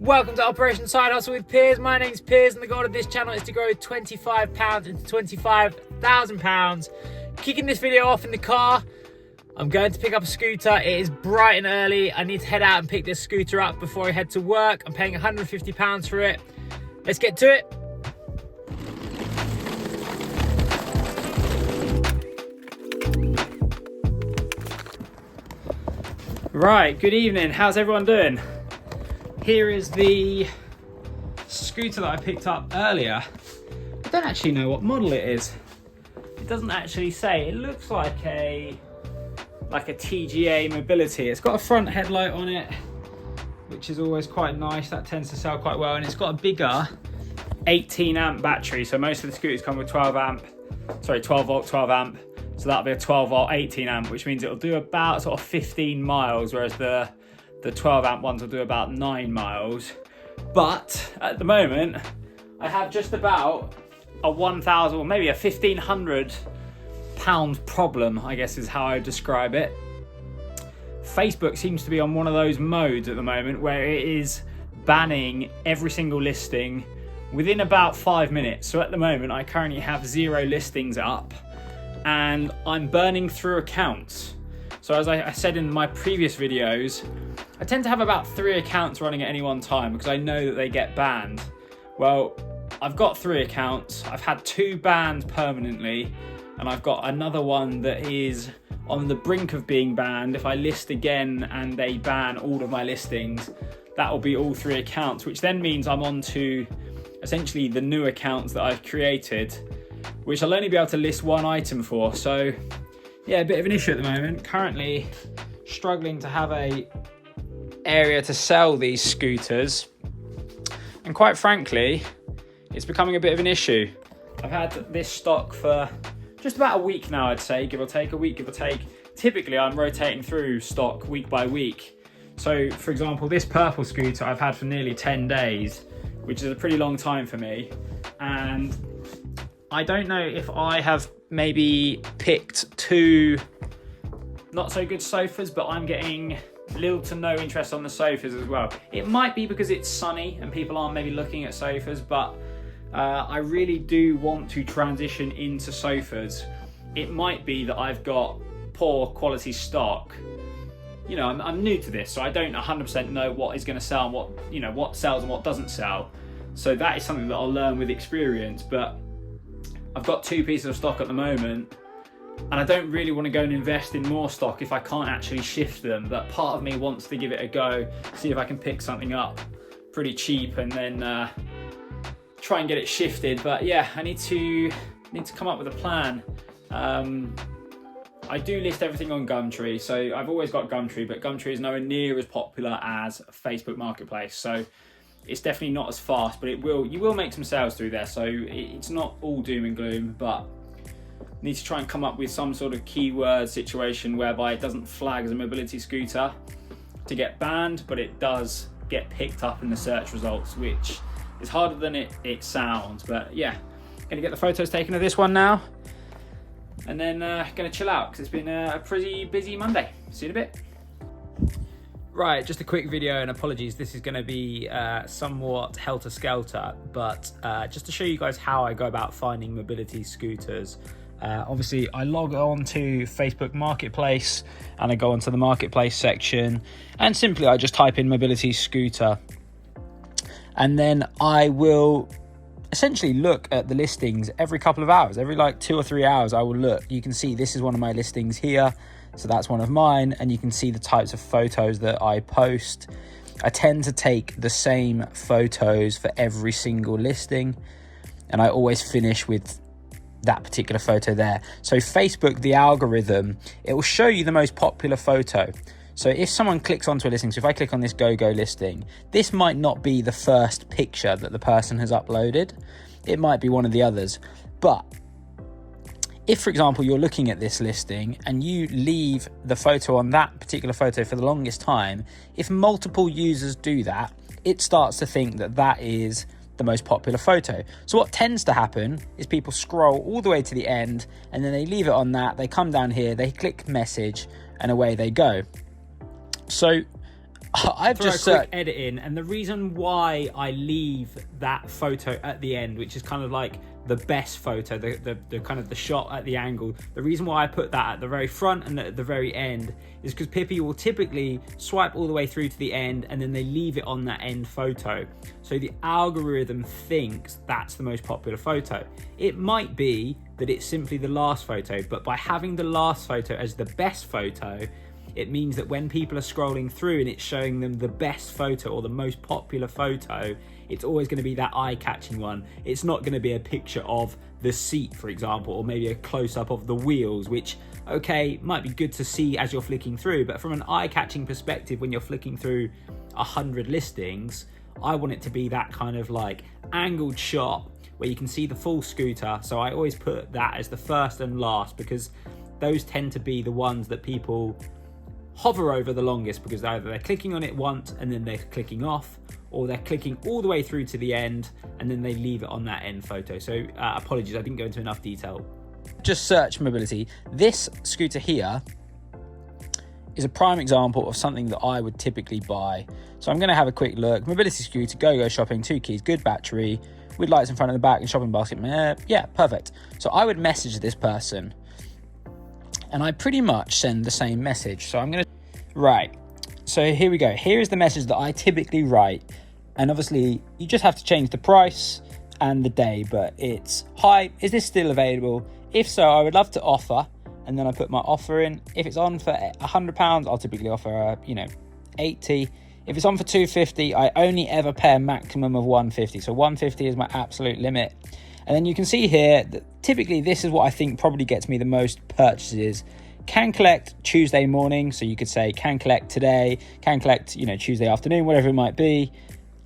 Welcome to Operation Side Hustle with Piers. My name's Piers and the goal of this channel is to grow £25 into £25,000. Kicking this video off in the car, I'm going to pick up a scooter. It is bright and early. I need to head out and pick this scooter up before I head to work. I'm paying £150 for it. Let's get to it. Right, good evening. How's everyone doing? Here is the scooter that I picked up earlier. I don't actually know what model it is. It doesn't actually say. It looks like a TGA Mobility. It's got a front headlight on it, which is always quite nice. That tends to sell quite well. And it's got a bigger 18 amp battery. So most of the scooters come with 12 volt, 12 amp. So that'll be a 12 volt, 18 amp, which means it'll do about sort of 15 miles, whereas the 12 amp ones will do about 9 miles. But at the moment, I have just about a 1,000 or maybe a 1,500 pound problem, I guess is how I describe it. Facebook seems to be on one of those modes at the moment where it is banning every single listing within about 5 minutes. So at the moment, I currently have 0 listings up and I'm burning through accounts. So as I said in my previous videos, I tend to have about 3 accounts running at any one time because I know that they get banned. Well, I've got 3 accounts. I've had 2 banned permanently, and I've got another one that is on the brink of being banned. If I list again and they ban all of my listings, that will be all 3 accounts, which then means I'm on to essentially the new accounts that I've created, which I'll only be able to list 1 item for. So yeah, a bit of an issue at the moment. Currently struggling to have a area to sell these scooters, and quite frankly it's becoming a bit of an issue. I've had this stock for just about a week now, I'd say, give or take, a week give or take. Typically I'm rotating through stock week by week. So for example, this purple scooter I've had for nearly 10 days, which is a pretty long time for me, and I don't know if I have maybe picked 2 not so good sofas, but I'm getting little to no interest on the sofas as well. It might be because it's sunny and people aren't maybe looking at sofas, but I really do want to transition into sofas. It might be that I've got poor quality stock. You know, I'm new to this, so I don't 100% know what is going to sell and what sells and what doesn't sell. So that is something that I'll learn with experience. But I've got 2 pieces of stock at the moment, and I don't really want to go and invest in more stock if I can't actually shift them. But part of me wants to give it a go, see if I can pick something up pretty cheap and then try and get it shifted. But yeah, I need to come up with a plan. I do list everything on Gumtree, so I've always got Gumtree, but Gumtree is nowhere near as popular as Facebook Marketplace. So it's definitely not as fast, but you will make some sales through there. So it's not all doom and gloom, but need to try and come up with some sort of keyword situation whereby it doesn't flag as a mobility scooter to get banned, but it does get picked up in the search results, which is harder than it sounds. But yeah, gonna get the photos taken of this one now, and then gonna chill out because it's been a pretty busy Monday. See you in a bit. Right, just a quick video, and apologies, this is going to be somewhat helter-skelter, but just to show you guys how I go about finding mobility scooters. Obviously, I log on to Facebook Marketplace, and I go onto the Marketplace section, and simply I just type in mobility scooter. And then I will essentially look at the listings every couple of hours. Every like 2 or 3 hours, I will look. You can see this is one of my listings here. So that's one of mine, and you can see the types of photos that I post. I tend to take the same photos for every single listing, and I always finish with that particular photo there. So Facebook, the algorithm, it will show you the most popular photo. So if someone clicks onto a listing, so if I click on this go-go listing, this might not be the first picture that the person has uploaded. It might be one of the others. But if, for example, you're looking at this listing and you leave the photo on that particular photo for the longest time, if multiple users do that, it starts to think that that is the most popular photo. So what tends to happen is people scroll all the way to the end and then they leave it on that, they come down here, they click message, and away they go. So I've just throw a quick edit in, and the reason why I leave that photo at the end, which is kind of like the best photo, the kind of the shot at the angle, the reason why I put that at the very front and at the very end is because Pippi will typically swipe all the way through to the end and then they leave it on that end photo. So the algorithm thinks that's the most popular photo. It might be that it's simply the last photo, but by having the last photo as the best photo, it means that when people are scrolling through and it's showing them the best photo or the most popular photo, it's always going to be that eye-catching one. It's not going to be a picture of the seat, for example, or maybe a close-up of the wheels, which, okay, might be good to see as you're flicking through, but from an eye-catching perspective, when you're flicking through 100 listings, I want it to be that kind of like angled shot where you can see the full scooter. So I always put that as the first and last, because those tend to be the ones that people hover over the longest, because either they're clicking on it once and then they're clicking off, or they're clicking all the way through to the end and then they leave it on that end photo. So apologies, I didn't go into enough detail. Just search mobility. This scooter here is a prime example of something that I would typically buy. So I'm going to have a quick look. Mobility scooter, go shopping, 2 keys, good battery, with lights in front and the back and shopping basket. Yeah, perfect. So I would message this person and I pretty much send the same message. So I'm going to, right. So here we go. Here is the message that I typically write. And obviously you just have to change the price and the day, but it's, hi, is this still available? If so, I would love to offer. And then I put my offer in. If it's on for £100, I'll typically offer, 80. If it's on for 250, I only ever pay a maximum of 150. So 150 is my absolute limit. And then you can see here that typically this is what I think probably gets me the most purchases. Can collect Tuesday morning. So you could say can collect today, can collect, Tuesday afternoon, whatever it might be.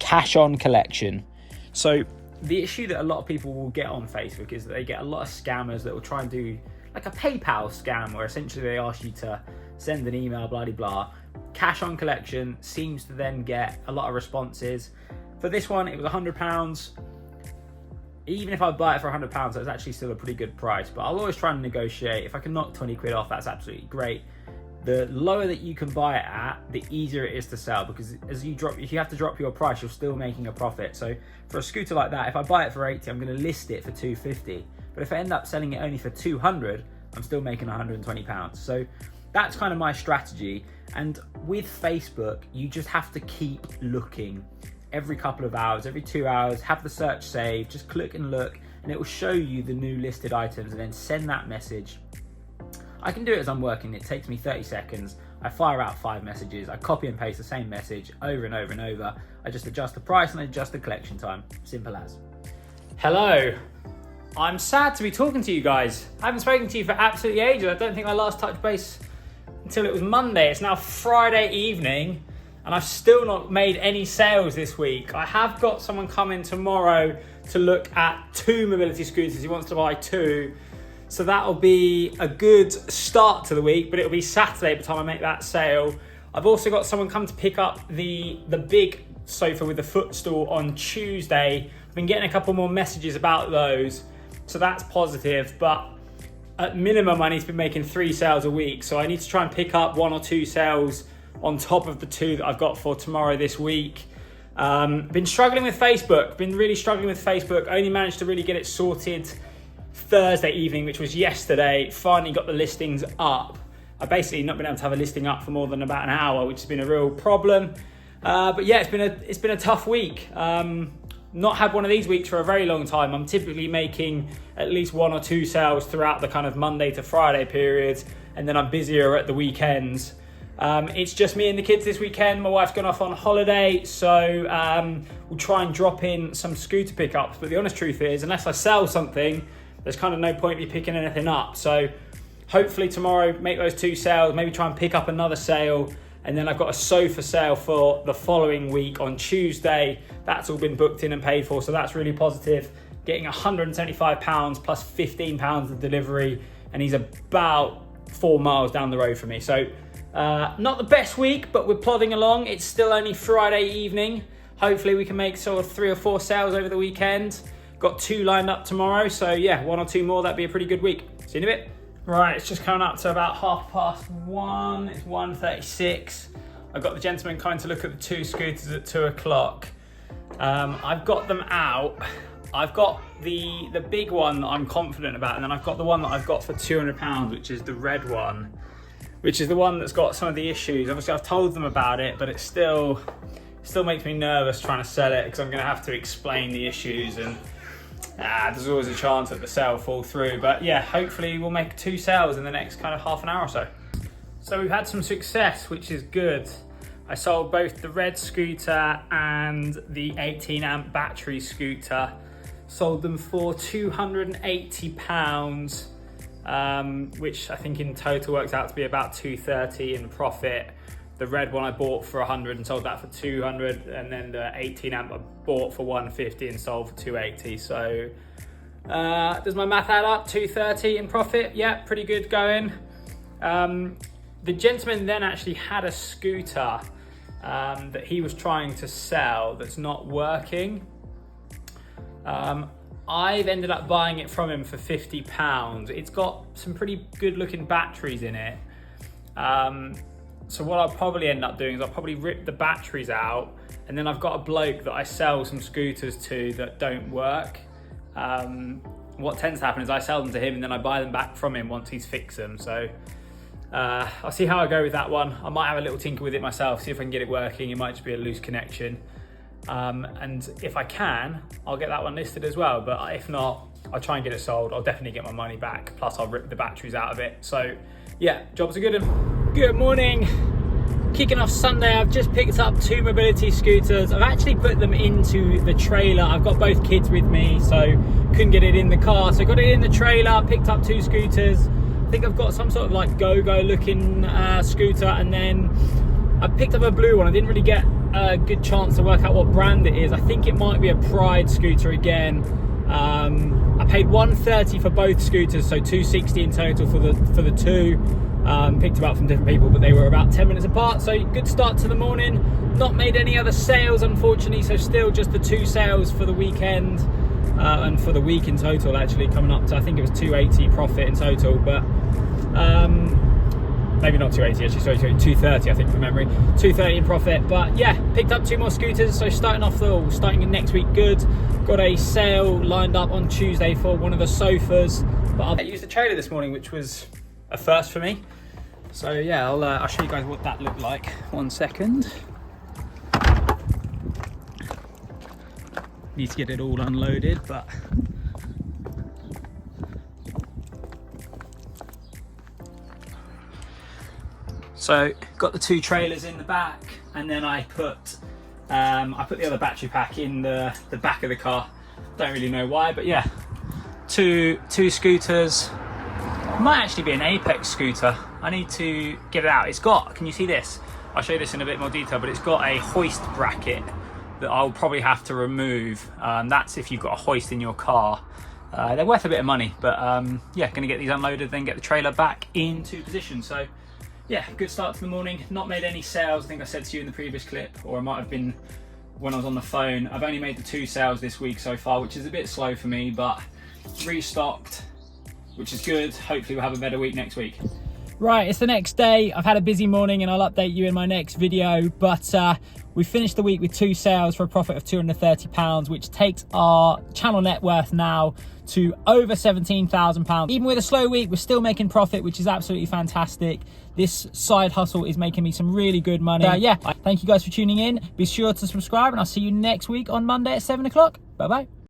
Cash on collection. So the issue that a lot of people will get on Facebook is that they get a lot of scammers that will try and do like a PayPal scam, where essentially they ask you to send an email, blah, blah, blah. Cash on collection seems to then get a lot of responses. For this one, it was £100. Even if I buy it for £100, that's actually still a pretty good price, but I'll always try and negotiate. If I can knock 20 quid off, that's absolutely great. The lower that you can buy it at, the easier it is to sell, because if you have to drop your price, you're still making a profit. So for a scooter like that, if I buy it for 80, I'm going to list it for 250. But if I end up selling it only for 200, I'm still making £120. So that's kind of my strategy. And with Facebook, you just have to keep looking every couple of hours, every 2 hours, have the search saved, just click and look, and it will show you the new listed items, and then send that message. I can do it as I'm working. It takes me 30 seconds. I fire out 5 messages. I copy and paste the same message over and over and over. I just adjust the price and adjust the collection time. Simple as. Hello. I'm sad to be talking to you guys. I haven't spoken to you for absolutely ages. I don't think I last touched base until it was Monday. It's now Friday evening and I've still not made any sales this week. I have got someone coming tomorrow to look at 2 mobility scooters. He wants to buy 2. So that'll be a good start to the week, but it'll be Saturday by the time I make that sale. I've also got someone come to pick up the big sofa with the footstool on Tuesday. I've been getting a couple more messages about those, so that's positive. But at minimum, I need to be making 3 sales a week. So I need to try and pick up 1 or 2 sales on top of the 2 that I've got for tomorrow this week. Been struggling with Facebook, only managed to really get it sorted Thursday evening, which was yesterday. Finally got the listings up. I've basically not been able to have a listing up for more than about an hour, which has been a real problem. But yeah, it's been a tough week. Not had one of these weeks for a very long time. I'm typically making at least 1 or 2 sales throughout the kind of Monday to Friday period, and then I'm busier at the weekends. It's just me and the kids this weekend. My wife's gone off on holiday, so we'll try and drop in some scooter pickups. But the honest truth is, unless I sell something, there's kind of no point me picking anything up. So hopefully tomorrow, make those 2 sales, maybe try and pick up another sale. And then I've got a sofa sale for the following week on Tuesday. That's all been booked in and paid for, so that's really positive. Getting £175 plus £15 of delivery, and he's about 4 miles down the road from me. So not the best week, but we're plodding along. It's still only Friday evening. Hopefully we can make sort of 3 or 4 sales over the weekend. Got 2 lined up tomorrow, so yeah, 1 or 2 more, that'd be a pretty good week. See you in a bit. Right, it's just coming up to about 1:30. It's 1:36. I've got the gentleman coming to look at the 2 scooters at 2 o'clock. I've got them out. I've got the big one that I'm confident about, and then I've got the one that I've got for £200, which is the red one, which is the one that's got some of the issues. Obviously, I've told them about it, but it still makes me nervous trying to sell it, because I'm going to have to explain the issues, and there's always a chance that the sale will fall through. But yeah, hopefully we'll make 2 sales in the next kind of half an hour or so. So we've had some success, which is good. I sold both the red scooter and the 18 amp battery scooter. Sold them for £280, which I think in total works out to be about $230 in profit. The red one I bought for 100 and sold that for 200, and then the 18 amp I bought for 150 and sold for 280. So does my math add up? 230 in profit? Yeah, pretty good going. The gentleman then actually had a scooter that he was trying to sell that's not working. I've ended up buying it from him for £50. It's got some pretty good looking batteries in it. So what I'll probably end up doing is I'll probably rip the batteries out, and then I've got a bloke that I sell some scooters to that don't work. What tends to happen is I sell them to him and then I buy them back from him once he's fixed them. So I'll see how I go with that one. I might have a little tinker with it myself, see if I can get it working. It might just be a loose connection. And if I can, I'll get that one listed as well. But if not, I'll try and get it sold. I'll definitely get my money back. Plus I'll rip the batteries out of it. So yeah, job's a good one. Good morning. Kicking off Sunday, I've just picked up 2 mobility scooters. I've actually put them into the trailer. I've got both kids with me, so couldn't get it in the car. So I got it in the trailer, picked up 2 scooters. I think I've got some sort of like go-go looking scooter, and then I picked up a blue one. I didn't really get a good chance to work out what brand it is. I think it might be a Pride scooter again. I paid $130 for both scooters, so $260 in total for the 2. Picked them up from different people, but they were about 10 minutes apart. So good start to the morning. Not made any other sales, unfortunately, so still just the 2 sales for the weekend, and for the week in total, actually coming up to, I think it was 280 profit in total, but maybe not 280 actually, sorry, 230 I think from memory, 230 in profit. But yeah, picked up 2 more scooters, so starting in next week good. Got a sale lined up on Tuesday for one of the sofas, but I used the trailer this morning, which was a first for me. So yeah, I'll show you guys what that looked like. 1 second. Need to get it all unloaded, but so got the 2 trailers in the back, and then I put the other battery pack in the back of the car. Don't really know why, but yeah, two scooters. Might actually be an Apex scooter. I need to get it out. It's got, can you see this? I'll show you this in a bit more detail, but it's got a hoist bracket that I'll probably have to remove. That's if you've got a hoist in your car. They're worth a bit of money, but yeah, gonna get these unloaded, then get the trailer back into position. So yeah, good start to the morning. Not made any sales. I think I said to you in the previous clip, or it might have been when I was on the phone. I've only made the 2 sales this week so far, which is a bit slow for me, but restocked, which is good. Hopefully we'll have a better week next week. Right, it's the next day. I've had a busy morning and I'll update you in my next video, but we finished the week with 2 sales for a profit of £230, which takes our channel net worth now to over £17,000. Even with a slow week, we're still making profit, which is absolutely fantastic. This side hustle is making me some really good money. Yeah, thank you guys for tuning in. Be sure to subscribe, and I'll see you next week on Monday at 7 o'clock. Bye-bye.